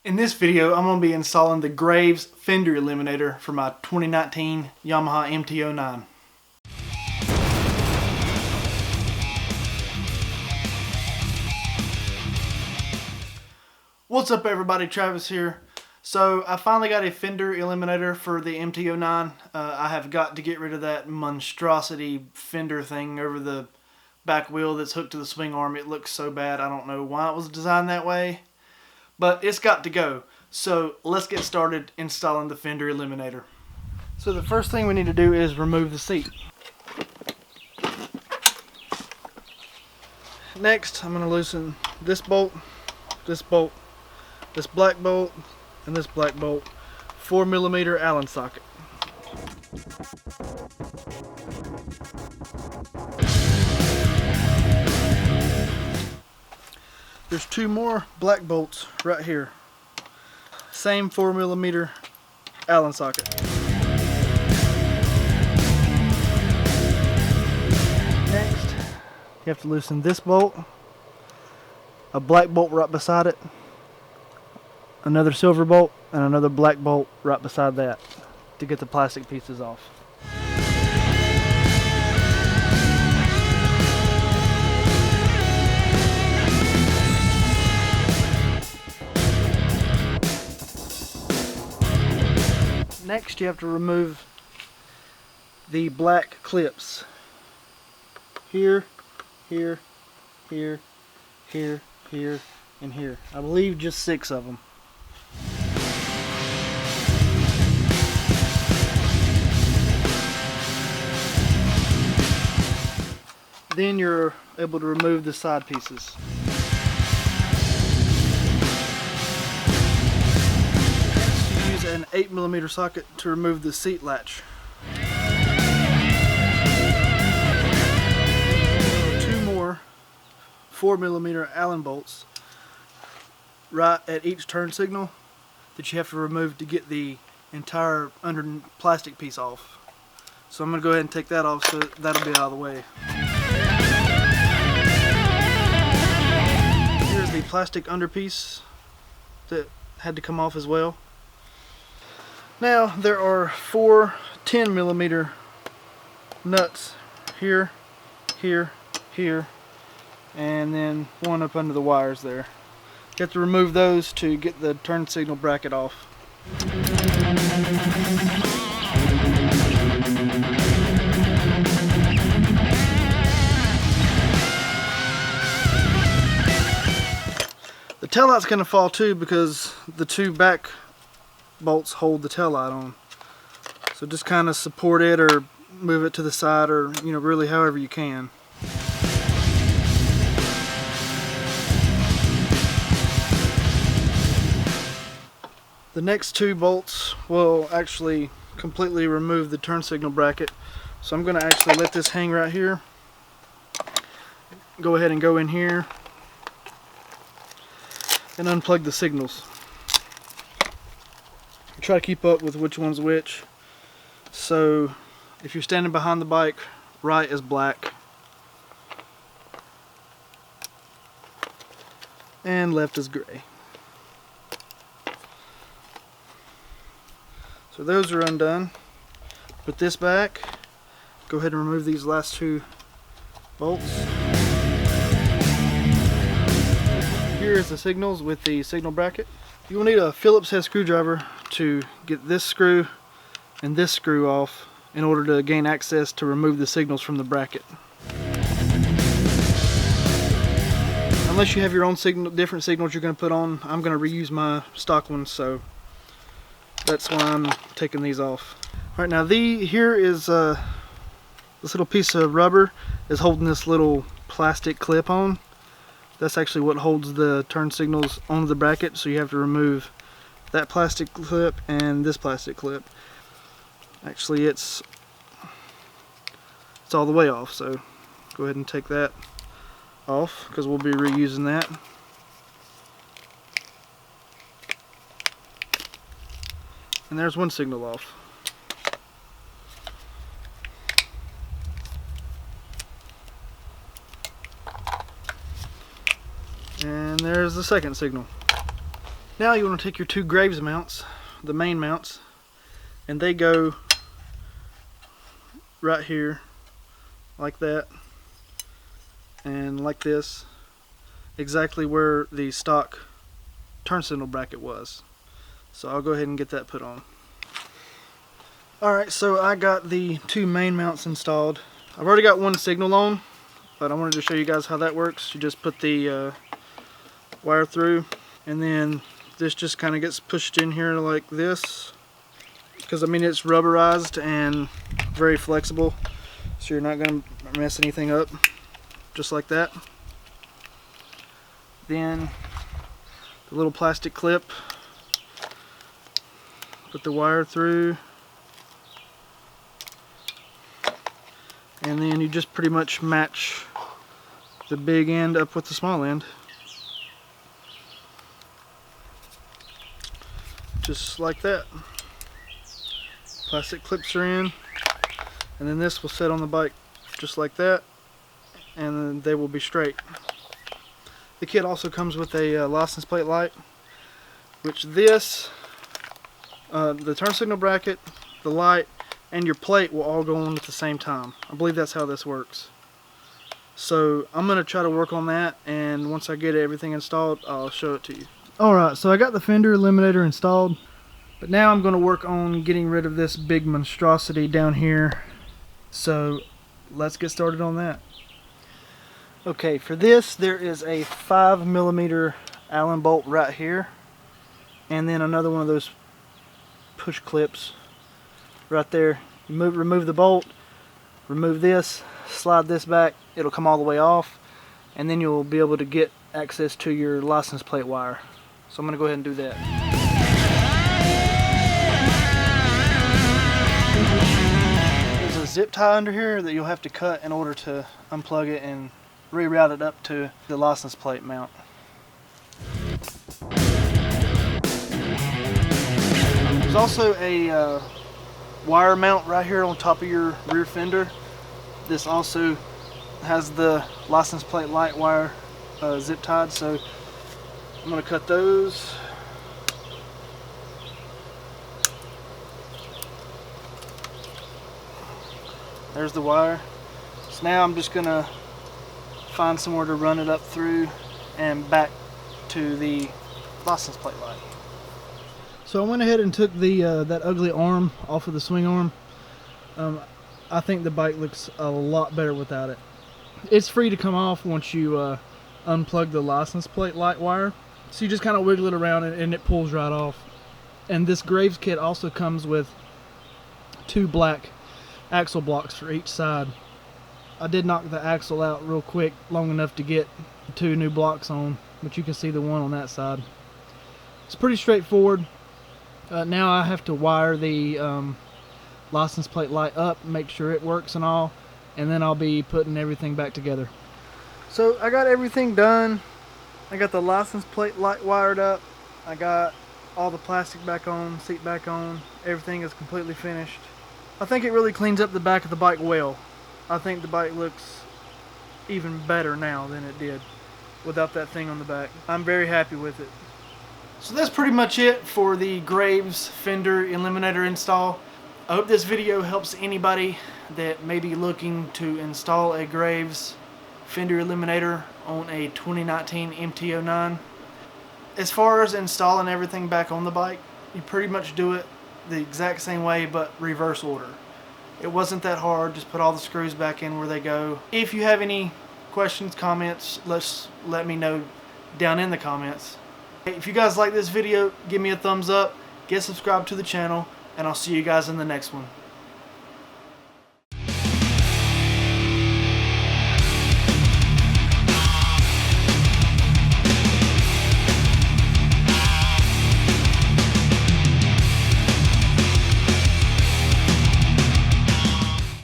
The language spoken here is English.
In this video, I'm going to be installing the Graves Fender Eliminator for my 2019 Yamaha MT-09. What's up everybody, Travis here. So I finally got a Fender Eliminator for the MT-09. I have got to get rid of that monstrosity fender thing over the back wheel that's hooked to the swing arm. It looks so bad. I don't know why it was designed that way, but it's got to go. So let's get started installing the Fender Eliminator. So the first thing we need to do is remove the seat. Next, I'm going to loosen this bolt, this black bolt, and this black bolt. 4mm Allen socket. There's two more black bolts right here. Same 4mm Allen socket. Next, you have to loosen this bolt, a black bolt right beside it, another silver bolt, and another black bolt right beside that to get the plastic pieces off. Next, you have to remove the black clips. Here, here, here, here, here, and here. I believe just 6 of them. Then you're able to remove the side pieces. An 8mm socket to remove the seat latch. Two more 4mm Allen bolts right at each turn signal that you have to remove to get the entire under plastic piece off. So I'm going to go ahead and take that off so that'll be out of the way. Here's the plastic underpiece that had to come off as well. Now there are 4 10mm nuts here, here, here, and then one up under the wires there. You have to remove those to get the turn signal bracket off. The taillight's going to fall too because the two back bolts hold the taillight on. So just kind of support it or move it to the side, or really however you can. The next 2 bolts will actually completely remove the turn signal bracket. So I'm going to actually let this hang right here. Go ahead and go in here and unplug the signals. Try to keep up with which one's which. So if you're standing behind the bike, right is black and left is gray. So those are undone. Put this back. Go ahead and remove these last 2 bolts. Here is the signals with the signal bracket. You will need a Phillips head screwdriver to get this screw and this screw off in order to gain access to remove the signals from the bracket. Unless you have your own different signals you're going to put on, I'm going to reuse my stock ones, so that's why I'm taking these off. Alright, now here is this little piece of rubber is holding this little plastic clip on. That's actually what holds the turn signals onto the bracket, so you have to remove that plastic clip and this plastic clip. Actually it's all the way off, so go ahead and take that off because we'll be reusing that. And there's one signal off. And there's the second signal. Now you want to take your two Graves mounts, the main mounts, and they go right here like that and like this, exactly where the stock turn signal bracket was. So I'll go ahead and get that put on. Alright, so I got the two main mounts installed. I've already got one signal on, but I wanted to show you guys how that works. You just put the wire through, and then this just kind of gets pushed in here like this, because I mean it's rubberized and very flexible, so you're not going to mess anything up, just like that. Then the little plastic clip, put the wire through, and then you just pretty much match the big end up with the small end, just like that. Plastic clips are in, and then this will sit on the bike just like that, and then they will be straight. The kit also comes with a license plate light, which this, the turn signal bracket, the light, and your plate will all go on at the same time. I believe that's how this works. So I'm going to try to work on that, and once I get everything installed, I'll show it to you. Alright, so I got the Fender Eliminator installed, but now I'm going to work on getting rid of this big monstrosity down here. So let's get started on that. Okay, for this there is a 5mm Allen bolt right here, and then another one of those push clips right there. You remove the bolt, remove this, slide this back, it'll come all the way off, and then you'll be able to get access to your license plate wire. So I'm going to go ahead and do that. There's a zip tie under here that you'll have to cut in order to unplug it and reroute it up to the license plate mount. There's also a wire mount right here on top of your rear fender. This also has the license plate light wire zip tied, so I'm going to cut those. There's the wire. So now I'm just going to find somewhere to run it up through and back to the license plate light. So I went ahead and took the that ugly arm off of the swing arm. I think the bike looks a lot better without it. It's free to come off once you unplug the license plate light wire. So you just kind of wiggle it around and it pulls right off. And this Graves kit also comes with two black axle blocks for each side. I did knock the axle out real quick, long enough to get two new blocks on, but you can see the one on that side. It's pretty straightforward. Now I have to wire the license plate light up, make sure it works and all, and then I'll be putting everything back together. So I got everything done. I got the license plate light wired up. I got all the plastic back on, seat back on. Everything is completely finished. I think it really cleans up the back of the bike well. I think the bike looks even better now than it did without that thing on the back. I'm very happy with it. So that's pretty much it for the Graves Fender Eliminator install. I hope this video helps anybody that may be looking to install a Graves Fender Eliminator on a 2019 MT-09. As far as installing everything back on the bike, you pretty much do it the exact same way but reverse order. It wasn't that hard, just put all the screws back in where they go. If you have any questions, comments, let me know down in the comments. If you guys like this video, give me a thumbs up, get subscribed to the channel, and I'll see you guys in the next one.